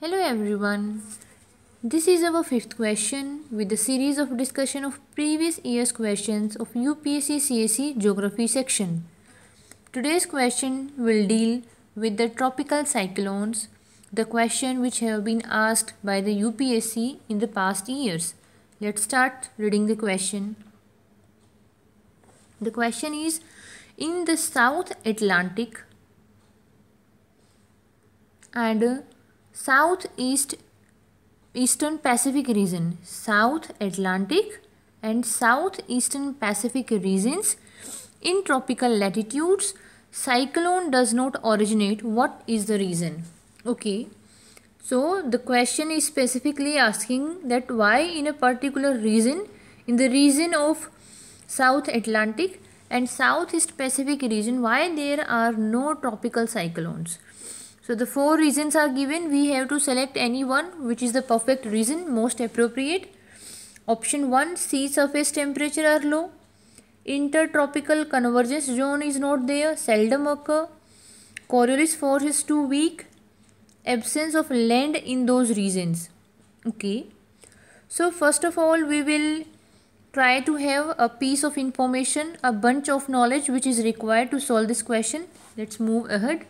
Hello everyone. This is our fifth question with the series of discussion of previous year's questions of UPSC CSE Geography section. Today's question will deal with the tropical cyclones, the question which have been asked by the UPSC in the past years. Let's start reading the question. The question is, in the South Atlantic and Eastern Pacific region, South Atlantic and Southeastern Pacific regions, in tropical latitudes, cyclone does not originate. What is the reason? Okay, so the question is specifically asking that why in a particular region, in the region of South Atlantic and Southeast Pacific region, why there are no tropical cyclones. So the four reasons are given. We have to select any one which is the perfect reason, most appropriate. Option 1, sea surface temperature are low. Intertropical convergence zone is not there, seldom occur. Coriolis force is too weak. Absence of land in those regions. Okay. So first of all, we will try to have a piece of information, a bunch of knowledge which is required to solve this question. Let's move ahead.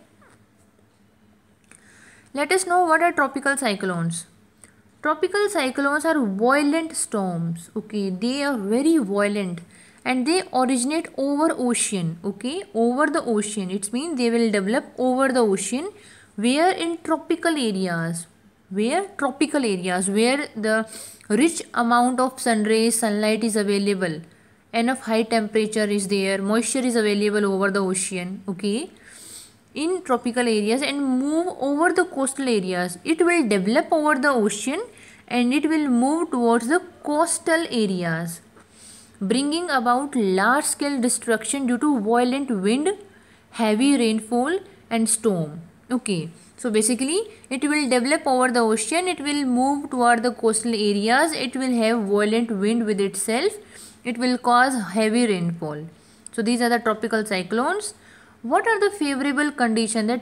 Let us know what are tropical cyclones. Tropical cyclones are violent storms. Okay, they are very violent and they originate over ocean. Okay, over the ocean. It means they will develop over the ocean. Where in tropical areas? Where the rich amount of sun rays, sunlight is available, enough high temperature is there, moisture is available over the ocean. Okay, in tropical areas and move over the coastal areas. It will develop over the ocean and it will move towards the coastal areas, bringing about large scale destruction due to violent wind, heavy rainfall and storm. Okay, so basically it will develop over the ocean, it will move toward the coastal areas, it will have violent wind with itself, it will cause heavy rainfall. So these are the tropical cyclones. What are the favorable conditions that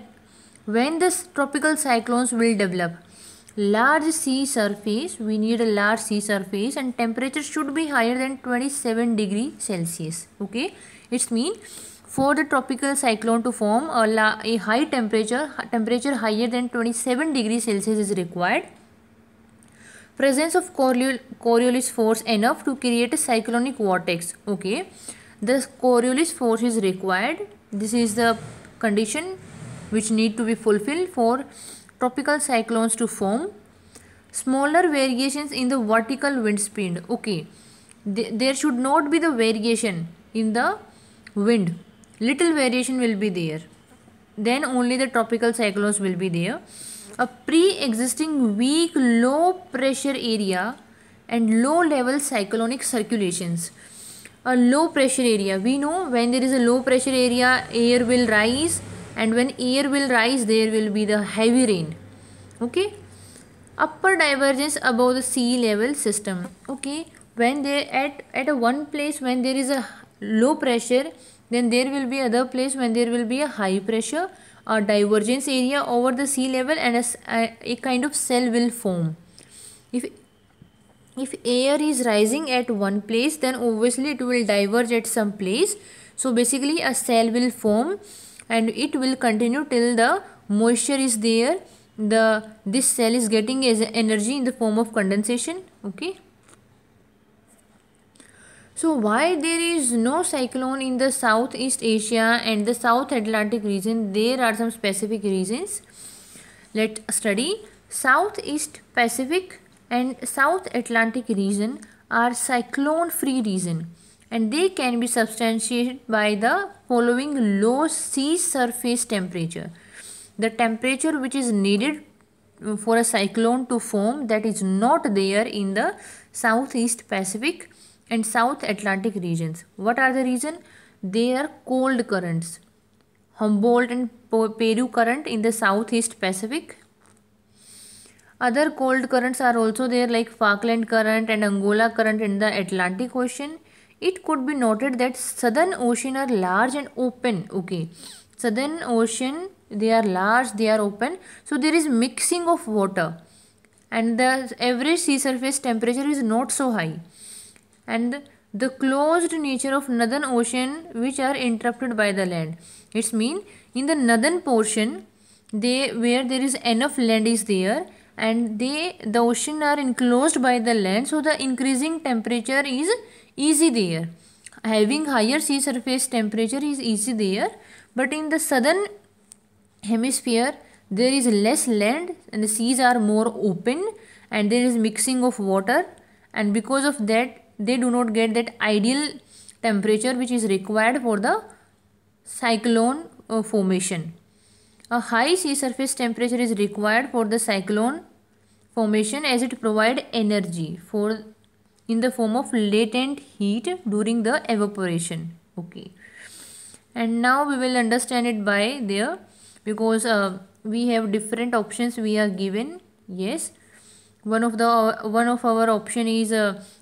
when this tropical cyclones will develop? Large sea surface, we need a large sea surface and temperature should be higher than 27 degrees Celsius. Okay, it means for the tropical cyclone to form a high temperature higher than 27 degrees Celsius is required. Presence of Coriolis force enough to create a cyclonic vortex. Okay, the Coriolis force is required. This is the condition which need to be fulfilled for tropical cyclones to form. Smaller variations in the vertical wind speed. Okay, there should not be the variation in the wind. Little variation will be there. Then only the tropical cyclones will be there. A pre-existing weak low pressure area and low level cyclonic circulations. A low pressure area, we know when there is a low pressure area, air will rise, and when air will rise there will be the heavy rain. Okay, upper divergence above the sea level system. Okay, when they at a one place when there is a low pressure, then there will be other place when there will be a high pressure, a divergence area over the sea level, and a kind of cell will form. If air is rising at one place, then obviously it will diverge at some place. So basically a cell will form and it will continue till the moisture is there. This cell is getting as energy in the form of condensation. Okay. So why there is no cyclone in the Southeast Asia and the South Atlantic region? There are some specific reasons. Let's study. Southeast Pacific and South Atlantic region are cyclone free region and they can be substantiated by the following low sea surface temperature. The temperature which is needed for a cyclone to form, that is not there in the Southeast Pacific and South Atlantic regions. What are the reasons? They are cold currents. Humboldt and Peru current in the Southeast Pacific. Other cold currents are also there like Falkland current and Angola current in the Atlantic Ocean. It could be noted that Southern Ocean are large and open. Okay, Southern Ocean they are large, they are open, so there is mixing of water, and the average sea surface temperature is not so high. And the closed nature of northern ocean which are interrupted by the land. It's mean in the northern portion, they where there is enough land is there, and the ocean are enclosed by the land, so the increasing temperature is easy there. Having higher sea surface temperature is easy there, but in the southern hemisphere there is less land and the seas are more open and there is mixing of water, and because of that they do not get that ideal temperature which is required for the cyclone formation. A high sea surface temperature is required for the cyclone formation as it provides energy for in the form of latent heat during the evaporation. Okay, and now we will understand it by there, because we have different options we are given. Yes, one of our option is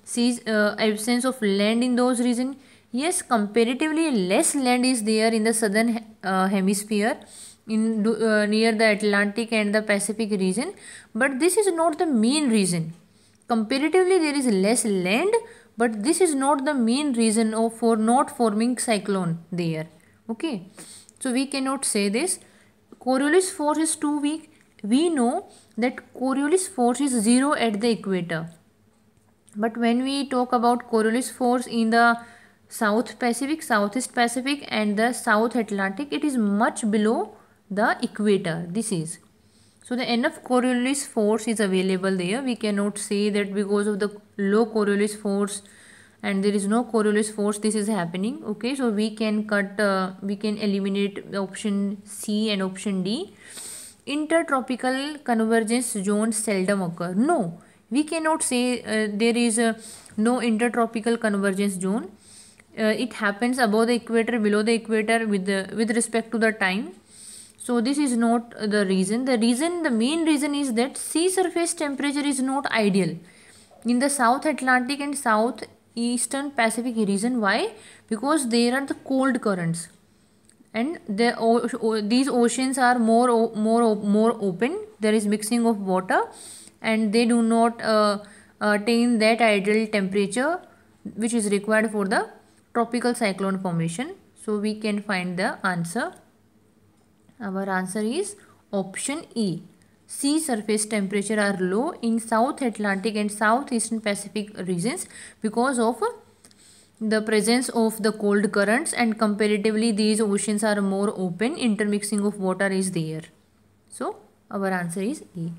sees absence of land in those region. Yes, comparatively less land is there in the southern hemisphere, near the Atlantic and the Pacific region, but this is not the main reason. Comparatively there is less land, but this is not the main reason for not forming cyclone there. Okay, so we cannot say this. Coriolis force is too weak. We know that Coriolis force is 0 at the equator, but when we talk about Coriolis force in the South Pacific, Southeast Pacific and the South Atlantic, it is much below the equator. This is, so the enough Coriolis force is available there. We cannot say that because of the low Coriolis force and there is no Coriolis force this is happening. Okay, so we can we can eliminate the option C and option D. Intertropical convergence zones seldom occur. No, we cannot say there is no intertropical convergence zone. It happens above the equator, below the equator with respect to the time. So this is not the reason. The main reason is that sea surface temperature is not ideal in the South Atlantic and Southeastern Pacific region. Why? Because there are the cold currents, and these oceans are more open. There is mixing of water, and they do not attain that ideal temperature which is required for the tropical cyclone formation. So we can find the answer. Our answer is option E. Sea surface temperature are low in South Atlantic and Southeastern Pacific regions because of the presence of the cold currents, and comparatively these oceans are more open, intermixing of water is there. So our answer is E.